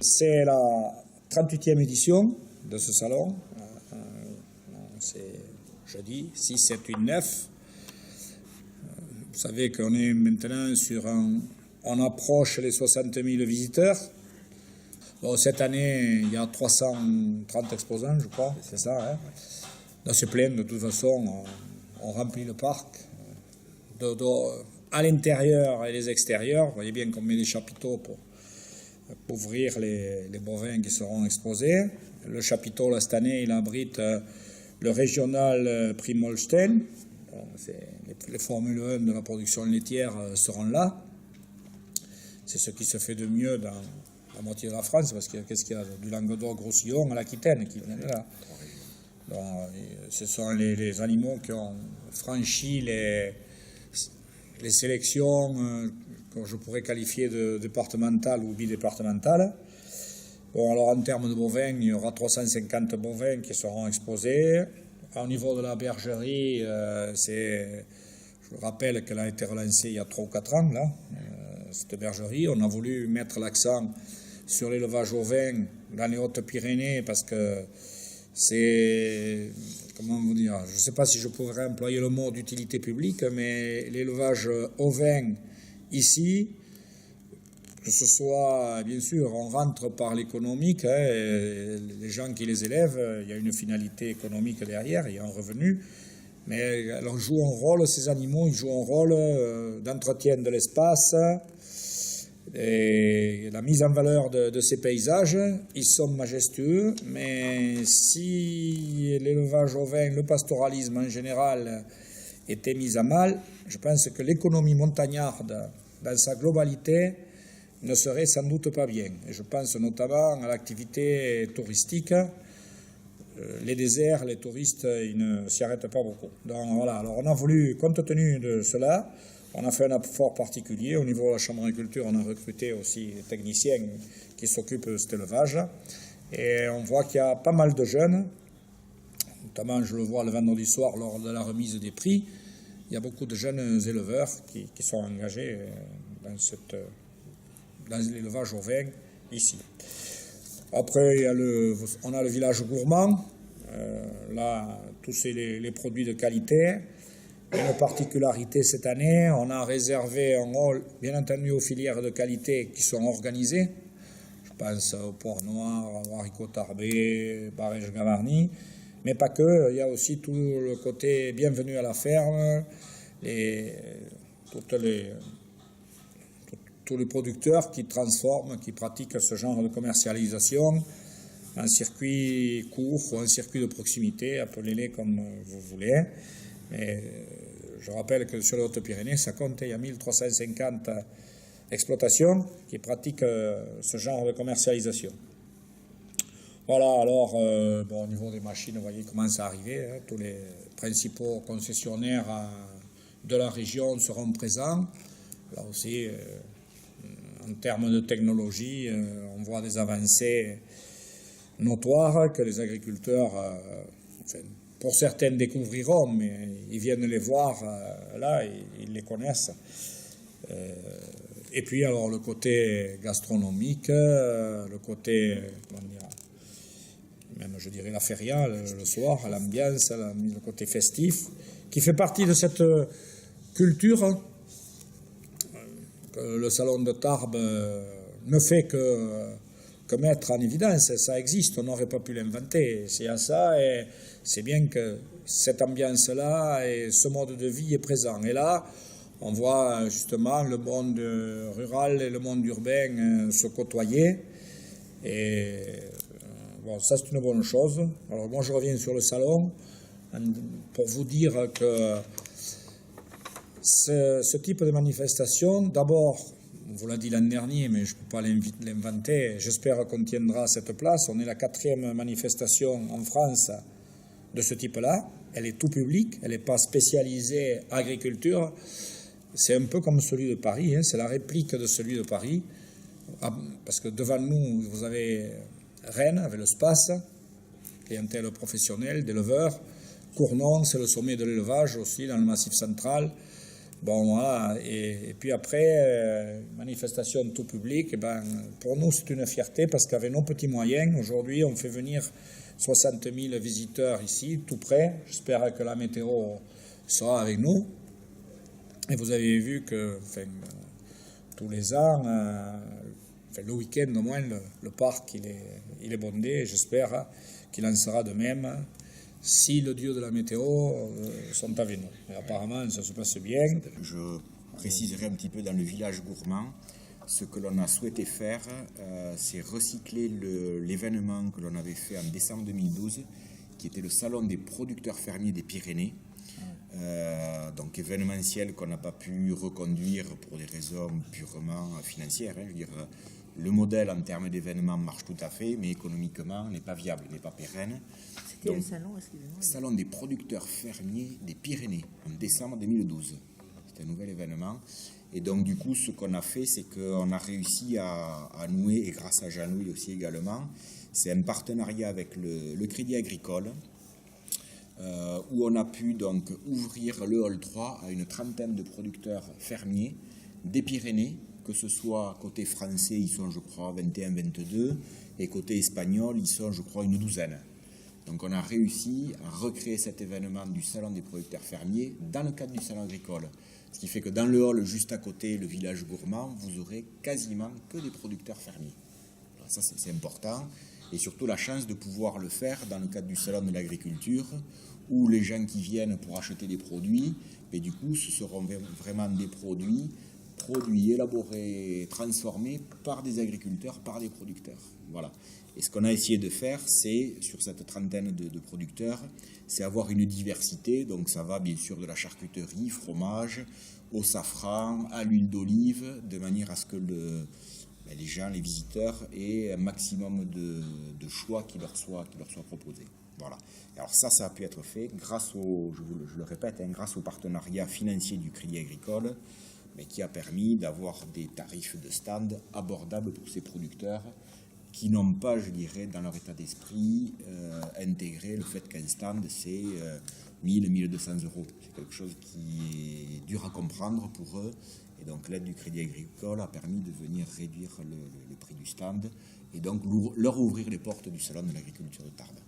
C'est la 38e édition de ce salon. C'est jeudi 6, 7, 8, 9. Vous savez qu'on est maintenant on approche les 60 000 visiteurs. Bon, cette année, il y a 330 exposants, je crois, c'est ça. Hein. Dans ce plein, de toute façon, on remplit le parc. À l'intérieur et les extérieurs, vous voyez bien qu'on met des chapiteaux pour couvrir les bovins qui seront exposés. Le chapiteau, là, cette année, il abrite le régional Prix Molstein. Bon, les Formule 1 de la production laitière seront là. C'est ce qui se fait de mieux dans la moitié de la France, parce qu'est-ce qu'il y a du Languedoc-Roussillon à l'Aquitaine qui vient de là. Donc, ce sont les animaux qui ont franchi les sélections que je pourrais qualifier de départementales ou bidépartementales. Bon, alors en termes de bovins, il y aura 350 bovins qui seront exposés. Au niveau de la bergerie, je rappelle qu'elle a été relancée il y a 3 ou 4 ans, là, cette bergerie. On a voulu mettre l'accent sur l'élevage ovin dans les Hautes-Pyrénées parce que c'est, comment vous dire, je ne sais pas si je pourrais employer le mot d'utilité publique, mais l'élevage ovin ici, que ce soit, bien sûr, on rentre par l'économique, hein, les gens qui les élèvent, il y a une finalité économique derrière, il y a un revenu, mais alors jouent un rôle, ces animaux, ils jouent un rôle d'entretien de l'espace, et la mise en valeur de ces paysages. Ils sont majestueux, mais si l'élevage ovin, le pastoralisme en général était mis à mal, je pense que l'économie montagnarde dans sa globalité ne serait sans doute pas bien. Et je pense notamment à l'activité touristique. Les déserts, les touristes, ils ne s'y arrêtent pas beaucoup. Donc voilà, alors on a voulu, compte tenu de cela, on a fait un effort particulier. Au niveau de la Chambre d'agriculture, on a recruté aussi des techniciens qui s'occupent de cet élevage. Et on voit qu'il y a pas mal de jeunes, notamment je le vois le vendredi soir lors de la remise des prix, il y a beaucoup de jeunes éleveurs qui sont engagés dans l'élevage ovin ici. Après, on a le village gourmand. Là, tous les produits de qualité. Une particularité cette année, on a réservé un rôle, bien entendu, aux filières de qualité qui sont organisées. Je pense au porc noir, au haricot tarbé, barège gavarni, mais pas que. Il y a aussi tout le côté bienvenue à la ferme, tous les producteurs qui transforment, qui pratiquent ce genre de commercialisation en circuit court ou en circuit de proximité, appelez-les comme vous voulez. Mais je rappelle que sur les Hautes-Pyrénées, ça compte, il y a 1350 exploitations qui pratiquent ce genre de commercialisation. Voilà, alors, au niveau des machines, vous voyez, il commence à arriver. Hein, tous les principaux concessionnaires de la région seront présents. Là aussi, en termes de technologie, on voit des avancées notoires que les agriculteurs, pour certains découvriront, mais ils viennent les voir là, ils les connaissent. Et puis alors le côté gastronomique, le côté, comment dire, même je dirais la feria le soir, l'ambiance, le côté festif, qui fait partie de cette culture que le salon de Tarbes ne fait que mettre en évidence. Ça existe, on n'aurait pas pu l'inventer. C'est à ça, et c'est bien que cette ambiance-là et ce mode de vie est présent. Et là, on voit justement le monde rural et le monde urbain se côtoyer. Et bon, ça c'est une bonne chose. Alors moi je reviens sur le salon pour vous dire que ce type de manifestation, d'abord, on vous l'a dit l'an dernier, mais je ne peux pas l'inventer. J'espère qu'on tiendra cette place. On est la 4e manifestation en France de ce type-là. Elle est tout public, elle n'est pas spécialisée agriculture. C'est un peu comme celui de Paris, hein. C'est la réplique de celui de Paris. Parce que devant nous, vous avez Rennes avec le SPACE, clientèle professionnelle, d'éleveurs. Cournon, c'est le sommet de l'élevage aussi dans le Massif central. Bon, voilà. Et puis après, manifestation tout public, eh ben, pour nous c'est une fierté parce qu'avec nos petits moyens, aujourd'hui on fait venir 60 000 visiteurs ici, tout près. J'espère que la météo sera avec nous. Et vous avez vu que tous les ans, le week-end au moins, le parc il est bondé. Et j'espère qu'il en sera de même si le dieu de la météo sont avec nous. Et apparemment, ça se passe bien. Je préciserai un petit peu dans le village gourmand. Ce que l'on a souhaité faire, c'est recycler l'événement que l'on avait fait en décembre 2012, qui était le salon des producteurs fermiers des Pyrénées. Donc événementiel qu'on n'a pas pu reconduire pour des raisons purement financières. Je veux dire, le modèle en termes d'événements marche tout à fait, mais économiquement n'est pas viable, n'est pas pérenne. C'était le salon, excusez-moi. Salon des producteurs fermiers des Pyrénées en décembre 2012. C'était un nouvel événement. Et donc du coup, ce qu'on a fait, c'est qu'on a réussi à nouer, et grâce à Jean-Louis aussi également, c'est un partenariat avec le Crédit Agricole, où on a pu donc ouvrir le hall 3 à une trentaine de producteurs fermiers des Pyrénées, que ce soit côté français, ils sont je crois 21-22, et côté espagnol, ils sont je crois une douzaine. Donc on a réussi à recréer cet événement du salon des producteurs fermiers dans le cadre du salon agricole. Ce qui fait que dans le hall juste à côté, le village gourmand, vous aurez quasiment que des producteurs fermiers. Alors ça c'est important. Et surtout la chance de pouvoir le faire dans le cadre du salon de l'agriculture, où les gens qui viennent pour acheter des produits, et du coup ce seront vraiment des produits élaborés, transformés par des agriculteurs, par des producteurs. Voilà. Et ce qu'on a essayé de faire, c'est, sur cette trentaine de producteurs, c'est avoir une diversité. Donc ça va bien sûr de la charcuterie, fromage, au safran, à l'huile d'olive, de manière à ce que les gens, les visiteurs, aient un maximum de choix qui leur soit proposé. Voilà. Et alors ça a pu être fait grâce je le répète, grâce au partenariat financier du Crédit Agricole, mais qui a permis d'avoir des tarifs de stand abordables pour ces producteurs qui n'ont pas, je dirais, dans leur état d'esprit, intégré le fait qu'un stand, c'est 1000-1200 euros. C'est quelque chose qui est dur à comprendre pour eux. Et donc l'aide du Crédit Agricole a permis de venir réduire le prix du stand et donc leur ouvrir les portes du salon de l'agriculture de Tarbes.